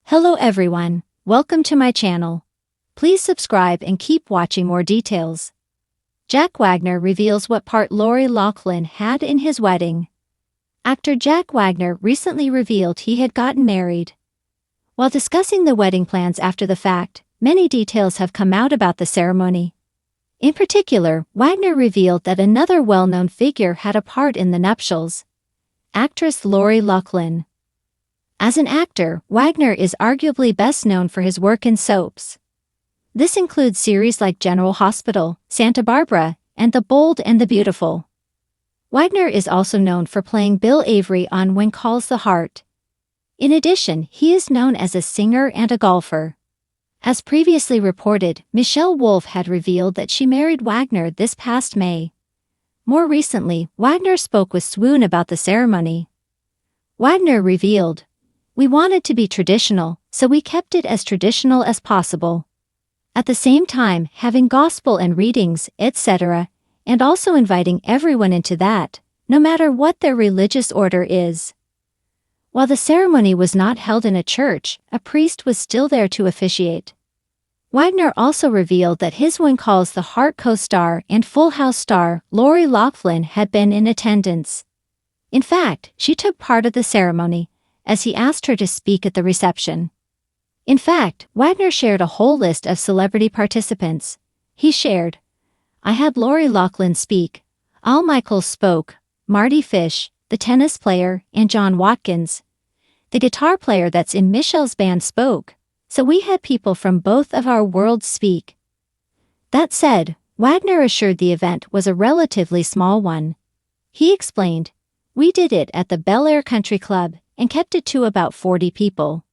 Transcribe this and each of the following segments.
Hello everyone, welcome to my channel. Please subscribe and keep watching more details. Jack Wagner reveals what part Loughlin had in his wedding. Actor Jack Wagner recently revealed he had gotten married. While discussing the wedding plans after the fact, many details have come out about the ceremony. In particular, Wagner revealed that another well-known figure had a part in the nuptials. Actress Loughlin. As an actor, Wagner is arguably best known for his work in soaps. This includes series like General Hospital, Santa Barbara, and The Bold and the Beautiful. Wagner is also known for playing Bill Avery on When Calls the Heart. In addition, he is known as a singer and a golfer. As previously reported, Michelle Wolf had revealed that she married Wagner this past May. More recently, Wagner spoke with Swoon about the ceremony. Wagner revealed, "We wanted to be traditional, so we kept it as traditional as possible. At the same time, having gospel and readings, etc., and also inviting everyone into that, no matter what their religious order is." While the ceremony was not held in a church, a priest was still there to officiate. Wagner also revealed that his When Calls the Heart co-star and Full House star, Loughlin, had been in attendance. In fact, she took part of the ceremony, as he asked her to speak at the reception. In fact, Wagner shared a whole list of celebrity participants. He shared, "I had Loughlin speak, Al Michaels spoke, Marty Fish, the tennis player, and John Watkins. The guitar player that's in Michelle's band spoke, so we had people from both of our worlds speak." That said, Wagner assured the event was a relatively small one. He explained, "We did it at the Bel Air Country Club, and kept it to about 40 people.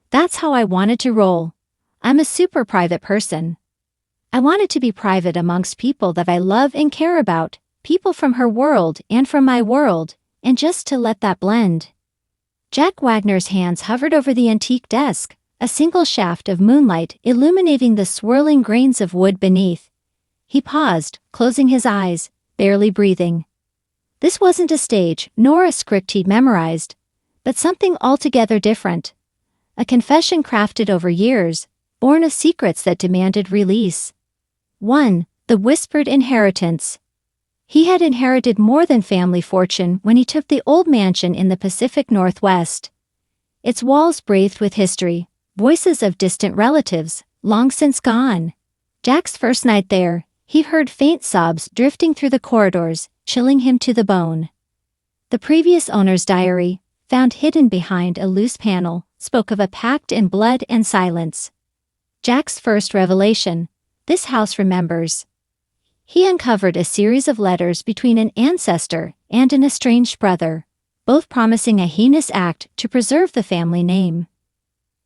That's how I wanted to roll. I'm a super private person. I wanted to be private amongst people that I love and care about, people from her world and from my world, and just to let that blend." Jack Wagner's hands hovered over the antique desk, a single shaft of moonlight illuminating the swirling grains of wood beneath. He paused, closing his eyes, barely breathing. This wasn't a stage nor a script he'd memorized, but something altogether different. A confession crafted over years, born of secrets that demanded release. 1. The whispered inheritance. He had inherited more than family fortune when he took the old mansion in the Pacific Northwest. Its walls breathed with history, voices of distant relatives, long since gone. Jack's first night there, he heard faint sobs drifting through the corridors, chilling him to the bone. The previous owner's diary, found hidden behind a loose panel, spoke of a pact in blood and silence. Jack's first revelation, "This house remembers." He uncovered a series of letters between an ancestor and an estranged brother, both promising a heinous act to preserve the family name.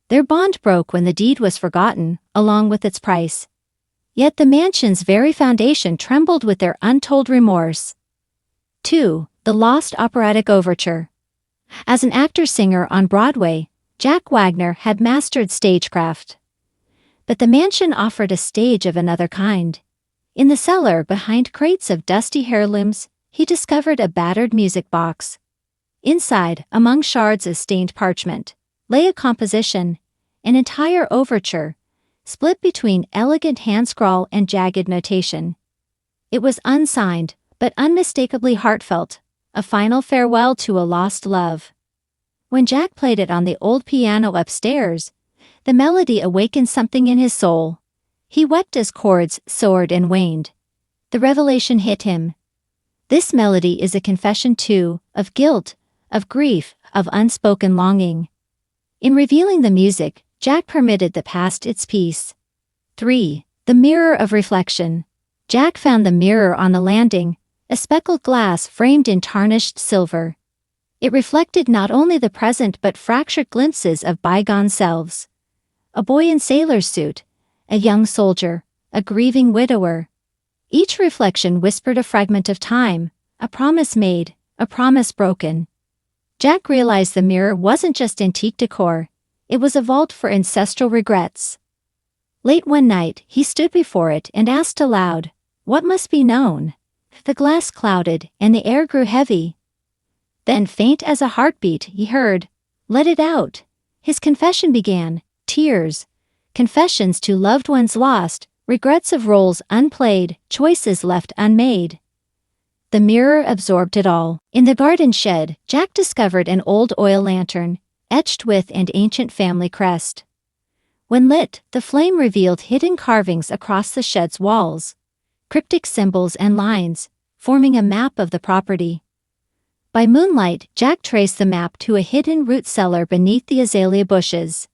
Their bond broke when the deed was forgotten, along with its price. Yet the mansion's very foundation trembled with their untold remorse. 2. The Lost Operatic Overture. As an actor-singer on Broadway, Jack Wagner had mastered stagecraft. But the mansion offered a stage of another kind. In the cellar behind crates of dusty heirlooms, he discovered a battered music box. Inside, among shards of stained parchment, lay a composition, an entire overture, split between elegant hand-scrawl and jagged notation. It was unsigned, but unmistakably heartfelt, a final farewell to a lost love. When Jack played it on the old piano upstairs, the melody awakened something in his soul. He wept as chords soared and waned. The revelation hit him. This melody is a confession too, of guilt, of grief, of unspoken longing. In revealing the music, Jack permitted the past its peace. 3. The Mirror of Reflection. Jack found the mirror on the landing, a speckled glass framed in tarnished silver. It reflected not only the present but fractured glimpses of bygone selves. A boy in sailor's suit, a young soldier, a grieving widower. Each reflection whispered a fragment of time, a promise made, a promise broken. Jack realized the mirror wasn't just antique decor, it was a vault for ancestral regrets. Late one night, he stood before it and asked aloud, "What must be known?" The glass clouded, and the air grew heavy. Then, faint as a heartbeat, he heard, "Let it out. His confession began, tears, confessions to loved ones lost, regrets of roles unplayed, choices left unmade. The mirror absorbed it all. In the garden shed, Jack discovered an old oil lantern, etched with an ancient family crest. When lit, the flame revealed hidden carvings across the shed's walls, cryptic symbols and lines, forming a map of the property. By moonlight, Jack traced the map to a hidden root cellar beneath the azalea bushes.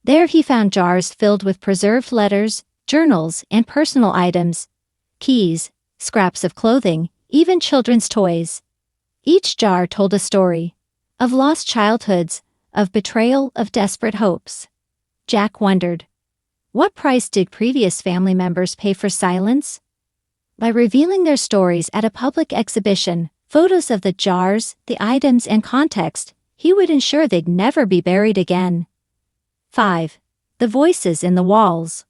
There he found jars filled with preserved letters, journals, and personal items, keys, scraps of clothing, even children's toys. Each jar told a story, of lost childhoods, of betrayal, of desperate hopes. Jack wondered, what price did previous family members pay for silence? By revealing their stories at a public exhibition, photos of the jars, the items, and context, he would ensure they'd never be buried again. 5. The voices in the walls.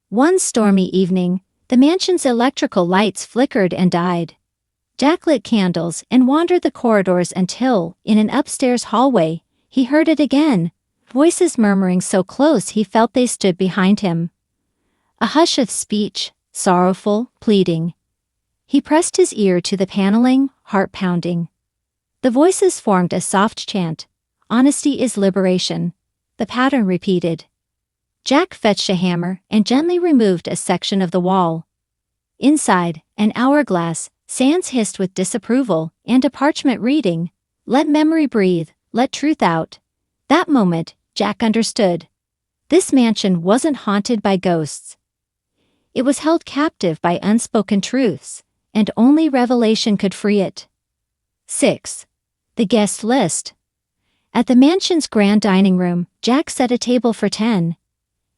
One stormy evening, the mansion's electrical lights flickered and died. Jack lit candles and wandered the corridors until, in an upstairs hallway, he heard it again, voices murmuring so close he felt they stood behind him. A hush of speech, sorrowful, pleading. He pressed his ear to the paneling, heart pounding. The voices formed a soft chant. Honesty is liberation. The pattern repeated. Jack fetched a hammer and gently removed a section of the wall. Inside, an hourglass, sands hissed with disapproval, and a parchment reading, "Let memory breathe, let truth out." That moment, Jack understood. This mansion wasn't haunted by ghosts. It was held captive by unspoken truths, and only revelation could free it. 6. The guest list. At the mansion's grand dining room, Jack set a table for 10.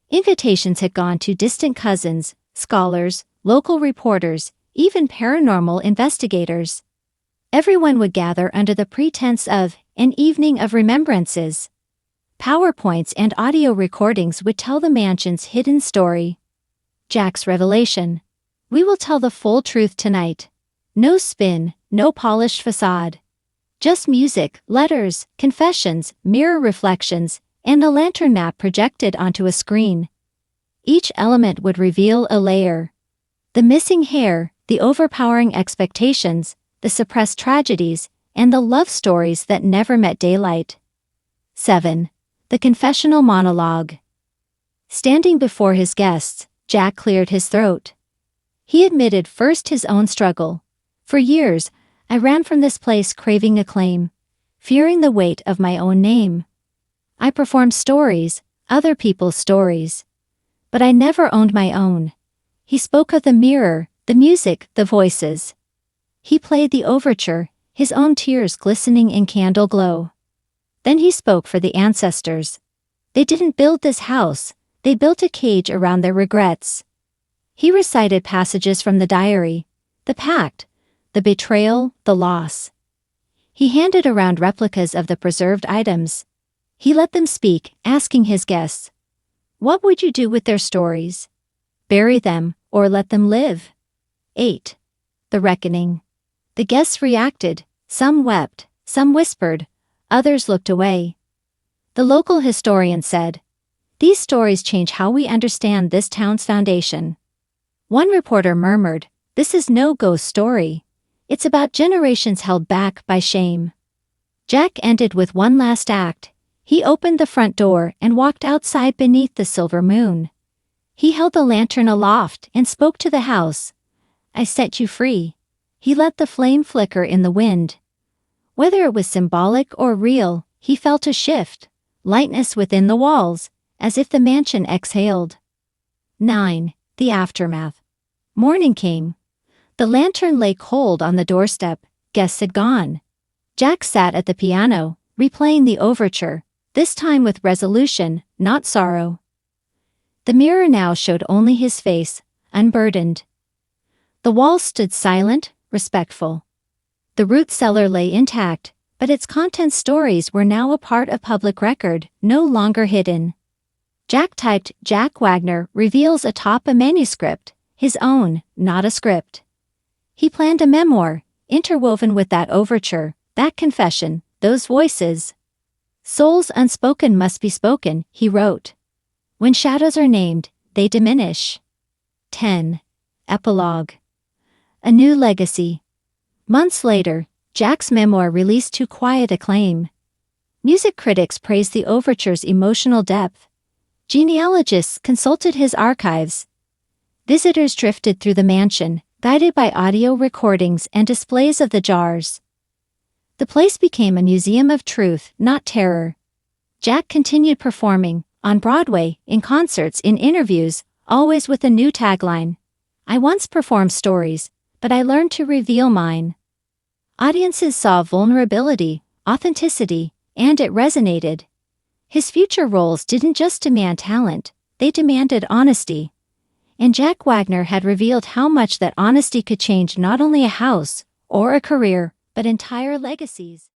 Invitations had gone to distant cousins, scholars, local reporters, even paranormal investigators. Everyone would gather under the pretense of an evening of remembrances. PowerPoints and audio recordings would tell the mansion's hidden story. Jack's revelation. We will tell the full truth tonight. No spin, no polished facade. Just music, letters, confessions, mirror reflections, and a lantern map projected onto a screen. Each element would reveal a layer. The missing hair, the overpowering expectations, the suppressed tragedies, and the love stories that never met daylight. 7. The confessional monologue. Standing before his guests, Jack cleared his throat. He admitted first his own struggle. For years, I ran from this place craving acclaim, fearing the weight of my own name. I performed stories, other people's stories. But I never owned my own. He spoke of the mirror, the music, the voices. He played the overture, his own tears glistening in candle glow. Then he spoke for the ancestors. They didn't build this house, they built a cage around their regrets. He recited passages from the diary, the pact, the betrayal, the loss. He handed around replicas of the preserved items. He let them speak, asking his guests, what would you do with their stories? Bury them, or let them live? 8. The reckoning. The guests reacted, some wept, some whispered, others looked away. The local historian said, these stories change how we understand this town's foundation. One reporter murmured, this is no ghost story. It's about generations held back by shame. Jack ended with one last act. He opened the front door and walked outside beneath the silver moon. He held the lantern aloft and spoke to the house. I set you free. He let the flame flicker in the wind. Whether it was symbolic or real, he felt a shift, lightness within the walls, as if the mansion exhaled. 9. The aftermath. Morning came. The lantern lay cold on the doorstep. Guests had gone. Jack sat at the piano, replaying the overture, this time with resolution, not sorrow. The mirror now showed only his face, unburdened. The walls stood silent, respectful. The root cellar lay intact, but its contents stories were now a part of public record, no longer hidden. Jack typed, Jack Wagner reveals atop a manuscript, his own, not a script. He planned a memoir, interwoven with that overture, that confession, those voices. Souls unspoken must be spoken, he wrote. When shadows are named, they diminish. 10. Epilogue. A new legacy. Months later, Jack's memoir released to quiet acclaim. Music critics praised the overture's emotional depth. Genealogists consulted his archives. Visitors drifted through the mansion, guided by audio recordings and displays of the jars. The place became a museum of truth, not terror. Jack continued performing, on Broadway, in concerts, in interviews, always with a new tagline. I once performed stories, but I learned to reveal mine. Audiences saw vulnerability, authenticity, and it resonated. His future roles didn't just demand talent, they demanded honesty. And Jack Wagner had revealed how much that honesty could change not only a house or a career, but entire legacies.